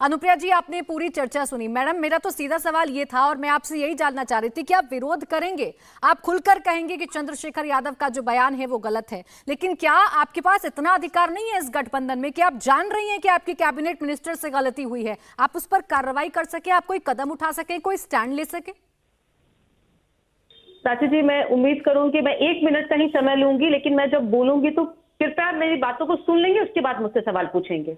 अनुप्रिया जी, आपने पूरी चर्चा सुनी। मैडम, मेरा तो सीधा सवाल ये था और मैं आपसे यही जानना चाह रही थी कि आप विरोध करेंगे, आप खुलकर कहेंगे कि चंद्रशेखर यादव का जो बयान है वो गलत है, लेकिन क्या आपके पास इतना अधिकार नहीं है इस गठबंधन में कि आप जान रही हैं कि आपकी कैबिनेट मिनिस्टर से गलती हुई है, आप उस पर कार्रवाई कर सके, आप कोई कदम उठा सके, कोई स्टैंड ले सके? प्राची जी, मैं उम्मीद करूं कि मैं 1 मिनट का ही समय लूंगी, लेकिन मैं जब बोलूंगी तो कृपया मेरी बातों को सुन लेंगे, उसके बाद मुझसे सवाल पूछेंगे।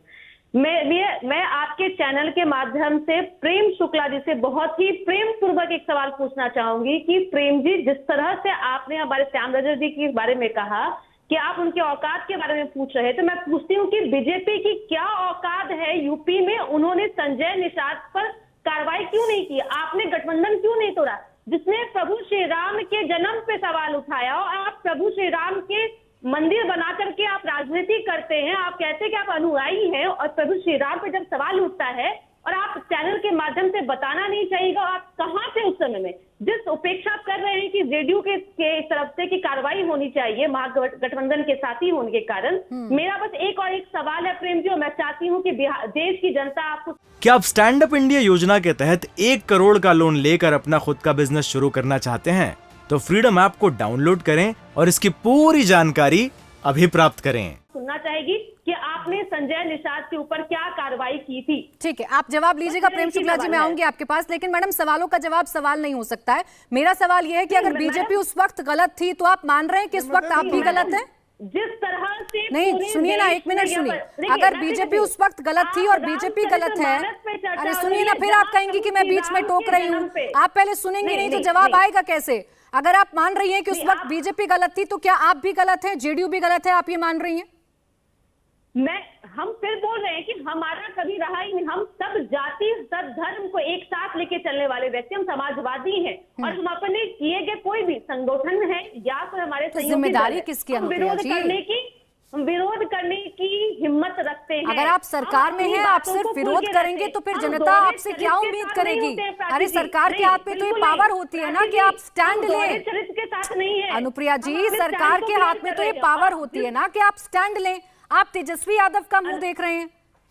मैं आपके चैनल के माध्यम से प्रेम शुक्ला जी से बहुत ही प्रेम पूर्वक एक सवाल पूछना चाहूंगी कि प्रेम जी, जिस तरह से आपने हमारे श्याम रजक जी के बारे में कहा कि आप उनके औकात के बारे में पूछ रहे थे, मैं पूछती हूँ कि बीजेपी की क्या औकात है यूपी में? उन्होंने संजय निषाद पर कार्रवाई क्यों नहीं की? आपने गठबंधन क्यों नहीं तोड़ा? जिसने प्रभु श्री राम के जन्म पे सवाल उठाया और आप प्रभु श्री राम के मंदिर बना करके आप राजनीति करते हैं, आप कहते हैं कि आप अनुयायी हैं, और प्रभु श्री राम पे जब सवाल उठता है और आप चैनल के माध्यम से बताना नहीं चाहिएगा, आप कहां थे उस समय में? जिस उपेक्षा आप कर रहे हैं कि जेडीयू के तरफ से की कार्रवाई होनी चाहिए महागठबंधन के साथी होने के कारण, मेरा बस एक और एक सवाल है प्रेम जी, और मैं चाहती हूँ कि देश की जनता आपको, क्या आप स्टैंड अप इंडिया योजना के तहत 1 करोड़ का लोन लेकर अपना खुद का बिजनेस शुरू करना चाहते हैं? तो फ्रीडम ऐप को डाउनलोड करें और इसकी पूरी जानकारी अभी प्राप्त करें। सुनना चाहेगी कि आपने संजय निषाद के ऊपर क्या कार्रवाई की थी। ठीक है, आप जवाब लीजिएगा प्रेम शुक्ला जी, मैं आऊंगी आपके पास, लेकिन मैडम सवालों का जवाब सवाल नहीं हो सकता है। मेरा सवाल यह है कि अगर बीजेपी उस वक्त गलत थी तो आप मान रहे हैं कि इस वक्त आप भी गलत हैं? जिस तरह से नहीं, सुनिए ना, 1 मिनट सुनिए। अगर बीजेपी उस वक्त गलत थी और बीजेपी गलत है, अरे सुनिए ना, फिर आप कहेंगी कि मैं बीच में टोक रही हूँ। आप पहले सुनेंगे नहीं तो जवाब आएगा कैसे? अगर आप मान रही हैं कि उस वक्त बीजेपी गलत थी तो क्या आप भी गलत हैं, जेडीयू भी गलत है, आप ये मान रही हैं? हम फिर बोल रहे हैं कि हमारा कभी रहा ही नहीं, हम सब जाति सब धर्म को एक साथ लेके चलने वाले व्यक्ति, हम समाजवादी हैं और हम अपने किए गए कोई भी संगठन है या फिर हमारे जिम्मेदारी किसकी? विरोध करने की हिम्मत रखते हैं। अगर आप सरकार में हैं, आप सिर्फ विरोध करेंगे तो फिर जनता आपसे क्या उम्मीद करेगी? अरे सरकार के हाथ में तो ये पावर होती है ना कि आप स्टैंड लें। चरित्र के साथ नहीं है अनुप्रिया जी, सरकार के हाथ में तो ये पावर होती है ना कि आप स्टैंड लें। आप तेजस्वी यादव का मुंह देख रहे हैं,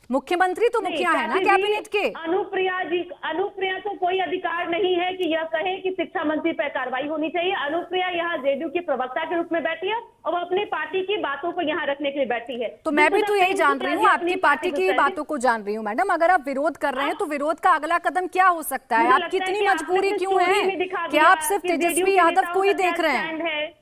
मुख्यमंत्री तो मुखिया है ना कैबिनेट के। अनुप्रिया को कोई अधिकार नहीं है कि यह कहे कि शिक्षा मंत्री पर कार्रवाई होनी चाहिए। अनुप्रिया यहाँ जेडीयू की प्रवक्ता के रूप में बैठी है और वो अपनी पार्टी की बातों को यहाँ रखने के लिए बैठी है। तो मैं भी तो यही जान रही हूँ, आपकी पार्टी की बातों को जान रही हूँ। मैडम, अगर आप विरोध कर रहे हैं तो विरोध का अगला कदम क्या हो सकता है? आपकी इतनी मजबूरी क्यों है कि आप सिर्फ तेजस्वी यादव को ही देख रहे हैं?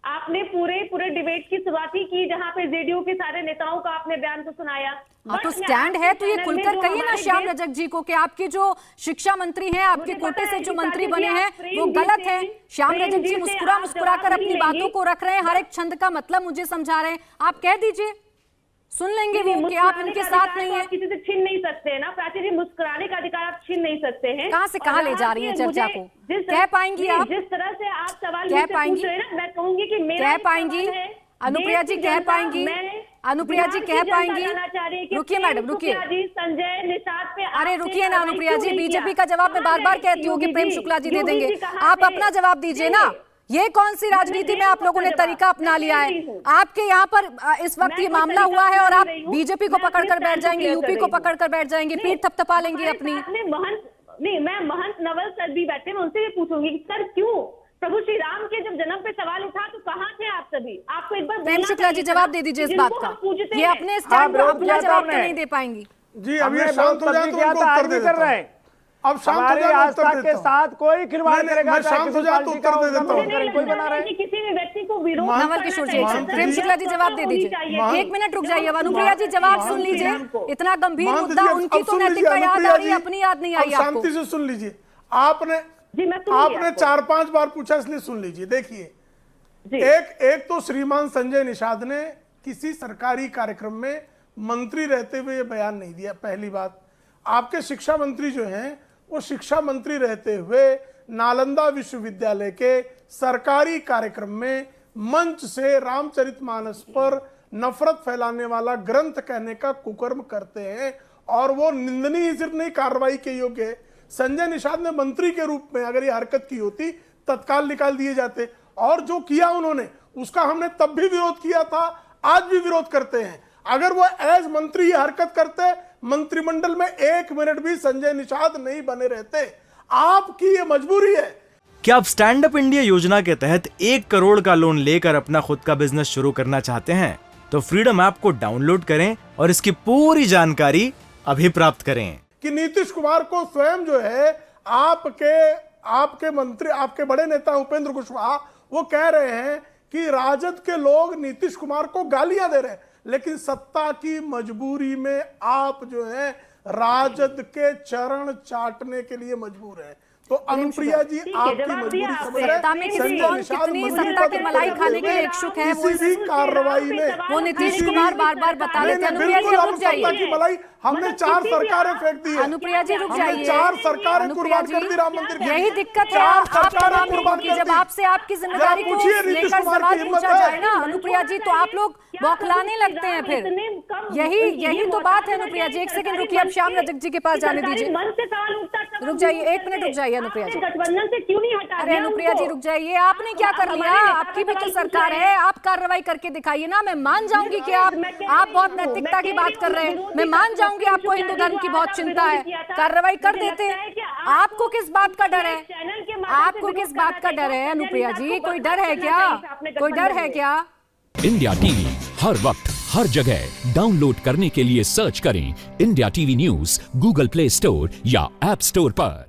आपने पूरे डिबेट की शुरुआत ही की जहां पे जेडीयू के सारे नेताओं का आपने बयान को सुनाया। तो स्टैंड है तो ये खुलकर कहिए ना श्याम रजक जी को कि आपके जो शिक्षा मंत्री हैं, आपके कोटे से जो मंत्री बने हैं वो गलत है। श्याम रजक जी मुस्कुरा कर अपनी बातों को रख रहे हैं, हर एक छंद का मतलब मुझे समझा रहे हैं। आप कह दीजिए, सुन लेंगे वो कि आप इनके साथ नहीं है। किसी से छीन नहीं सकते हैं ना प्राची जी, मुस्कुराने का अधिकार आप छीन नहीं सकते हैं। कहां से कहां ले जा रही हैं चर्चा को? कह पाएंगी आप? जिस तरह से आप सवाल कह पाएंगी? मैं कहूंगी कि मेरा कह पाएंगी? अनुप्रिया जी कह पाएंगी? अनुप्रिया जी कह पाएंगी? रुकिए मैडम, रुकिए। संजय निषाद पे, अरे रुकिए ना अनुप्रिया जी, बीजेपी का जवाब मैं बार बार कहती हूँ कि प्रेम शुक्ला जी दे देंगे, आप अपना जवाब दीजिए ना। ये कौन सी राजनीति में आप लोगों ने तरीका अपना लिया है? आपके यहाँ पर इस वक्त ये मामला हुआ है और आप बीजेपी को पकड़कर बैठ जाएंगे, यूपी को पकड़कर बैठ जाएंगे, पीठ थपथपा लेंगे अपनी। मैं महंत नवल सर भी बैठे, मैं उनसे ये पूछूंगी कि सर क्यों प्रभु श्री राम के जब जन्म पे सवाल उठा तो कहाँ थे आप सभी? आपको एक बार प्रेम शुक्ला जी जवाब दे दीजिए इस बात का। ये अपने स्टैंड पर अपना जवाब तो नहीं दे पाएंगी जी। अब ये शांत हो जाए तो उनको उत्तर दे देता हूं। अब शांत हो जाए तो उत्तर देता हूं। के साथ कोई खिलवाड़ करेगा, मैं शांत हो जाए तो उत्तर दे देता हूं। कोई बना रहा है कि किसी भी व्यक्ति को विरोध नवल किशोर जी, प्रेम शुक्ला जी जवाब दे दीजिए। 1 मिनट रुक जाइए। अनुप्रिया जी जवाब सुन लीजिए, इतना गंभीर मुद्दा, उनकी तो नैतिकता याद आ रही है, अपनी याद नहीं आई आपको। शांति से सुन लीजिए। आपने 4-5 बार पूछा, इसलिए सुन लीजिए। देखिए, एक तो श्रीमान संजय निषाद ने किसी सरकारी कार्यक्रम में मंत्री रहते हुए बयान नहीं दिया। पहली बात, आपके शिक्षा मंत्री जो हैं वो शिक्षा मंत्री रहते हुए नालंदा विश्वविद्यालय के सरकारी कार्यक्रम में मंच से रामचरितमानस पर नफरत फैलाने वाला ग्रंथ कहने का कुकर्म करते हैं और वो निंदनीय सिर्फ नहीं, कार्रवाई के योग्य है। संजय निषाद ने मंत्री के रूप में अगर ये हरकत की होती तत्काल निकाल दिए जाते, और जो किया उन्होंने उसका हमने तब भी विरोध किया था, आज भी विरोध करते हैं। अगर वो एज मंत्री ये हरकत करते मंत्रिमंडल में 1 मिनट भी संजय निषाद नहीं बने रहते। आपकी ये मजबूरी है। क्या आप स्टैंड अप इंडिया योजना के तहत 1 करोड़ का लोन लेकर अपना खुद का बिजनेस शुरू करना चाहते हैं? तो फ्रीडम ऐप को डाउनलोड करें और इसकी पूरी जानकारी अभी प्राप्त करें। कि नीतीश कुमार को स्वयं जो है आपके मंत्री, आपके बड़े नेता उपेंद्र कुशवाहा, वो कह रहे हैं कि राजद के लोग नीतीश कुमार को गालियां दे रहे हैं, लेकिन सत्ता की मजबूरी में आप जो है राजद के चरण चाटने के लिए मजबूर है। तो अनुप्रिया जी आपकी मजबूरी समझ रहे सत्ता में कितनी सत्ता की मलाई खाने के लिए इच्छुक है, किसी भी कार्रवाई में वो नीतीश कुमार बार बार बता रहे थे। अनुप्रिया जी रुक जाइए, हमने 4 सरकारें फेंक दी है। अनुप्रिया जी रुक जाइए, 4 सरकारें कुर्बान कर दी राम मंदिर की। यही दिक्कत है आप तमाम लोगों की। जब आपसे आपकी जिम्मेदारी को लेकर सवाल पूछा जाए ना अनुप्रिया जी, तो आप लोग बौखलाने लगते हैं। फिर यही तो बात है अनुप्रिया जी। 1 सेकंड रुकिए, आप श्याम रजक जी के पास जाने दीजिए। रुक जाइए, 1 मिनट रुक जाइए अनुप्रिया जी। गठबंधन से क्यों नहीं हटा? अरे अनुप्रिया जी रुक जाइए, आपने क्या कर लिया? आपकी भी तो सरकार है, आप कार्रवाई करके दिखाइए ना। मैं मान जाऊंगी कि आप बहुत नैतिकता की बात कर रहे हैं, मैं मान जाऊंगी आपको हिंदू धर्म की बहुत चिंता है, कार्रवाई कर देते। आपको किस बात का डर है? आपको किस बात का डर है अनुप्रिया जी? कोई डर है क्या? कोई डर है क्या? इंडिया टीवी हर वक्त हर जगह डाउनलोड करने के लिए सर्च करें India TV news Google play store या ऐप स्टोर पर।